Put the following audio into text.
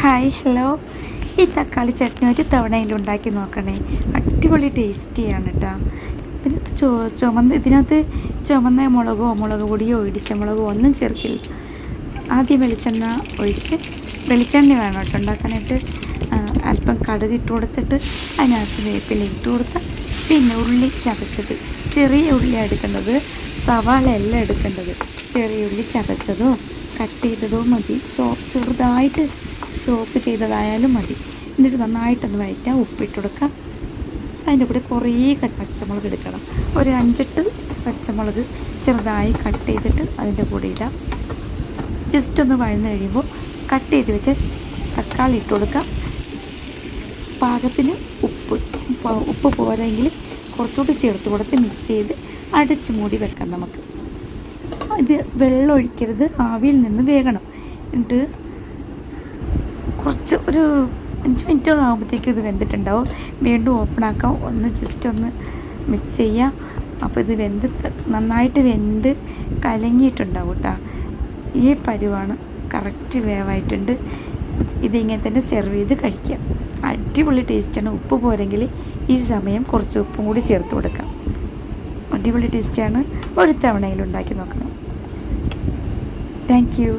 Hi hello. ഈ തക്കാളി ചട്നി ഒരു തവണയിൽ ഉണ്ടാക്കി നോക്കണേ, അടിപൊളി ടേസ്റ്റിയാണ് കേട്ടോ. ഇതിനകത്ത് ചുമന്ന മുളക് പൊടിയോ ഇടിച്ച മുളകോ ഒന്നും ചേർക്കില്ല. ആദ്യം വെളിച്ചെണ്ണ ഒഴിച്ച്, വെളിച്ചെണ്ണ വേണം കേട്ടോ ഉണ്ടാക്കാനായിട്ട്. അല്പം കടുക് ഇട്ട് കൊടുത്തിട്ട് അതിനകത്ത് വേപ്പില ഇട്ട് കൊടുത്ത്, പിന്നെ ഉള്ളി ചതച്ചത്, ചെറിയ ഉള്ളി എടുക്കേണ്ടത്, സവാള എല്ലാം എടുക്കേണ്ടത്. ചെറിയ ഉള്ളി ചതച്ചതോ കട്ട് ചെയ്തതോ മതി, ചെറുതായിട്ട് ചോപ്പ് ചെയ്തതായാലും മതി. എന്നിട്ട് നന്നായിട്ടൊന്ന് വഴറ്റാം, ഉപ്പിട്ട് കൊടുക്കാം. അതിൻ്റെ കൂടെ കുറേ പച്ചമുളക് എടുക്കണം. ഒരു 5-8 പച്ചമുളക് ചെറുതായി കട്ട് ചെയ്തിട്ട് അതിൻ്റെ കൂടെ ഇടാം. ജസ്റ്റ് ഒന്ന് വഴന്ന് കഴിയുമ്പോൾ കട്ട് ചെയ്ത് വെച്ച് തക്കാളി ഇട്ട് കൊടുക്കാം. പാകത്തിന് ഉപ്പ് പോരെങ്കിൽ കുറച്ചുകൂടി ചേർത്ത് കൊടുത്ത് മിക്സ് ചെയ്ത് അടച്ച് മൂടി വെക്കാം. നമുക്ക് ഇത് വെള്ളം ഒഴിക്കരുത്, ആവിയിൽ നിന്ന് വേകണം. എന്നിട്ട് കുറച്ച് ഒരു 5 മിനിറ്റ് ആകുമ്പോഴത്തേക്കും ഇത് വെന്തിട്ടുണ്ടാവും. വീണ്ടും ഓപ്പണാക്കാം, ജസ്റ്റ് ഒന്ന് മിക്സ് ചെയ്യാം. അപ്പോൾ ഇത് നന്നായിട്ട് വെന്ത് കലങ്ങിയിട്ടുണ്ടാവും കേട്ടോ. ഈ പരുവാണ്, കറക്റ്റ് വേവായിട്ടുണ്ട്. ഇതിങ്ങനെ തന്നെ സെർവ് ചെയ്ത് കഴിക്കാം. അടിപൊളി ടേസ്റ്റാണ്. ഉപ്പ് പോരെങ്കിൽ ഈ സമയം കുറച്ച് ഉപ്പും കൂടി ചേർത്ത് കൊടുക്കാം. അടിപൊളി ടേസ്റ്റാണ്. ഒരു തവണയിൽ ഉണ്ടാക്കി നോക്കണം. Thank you.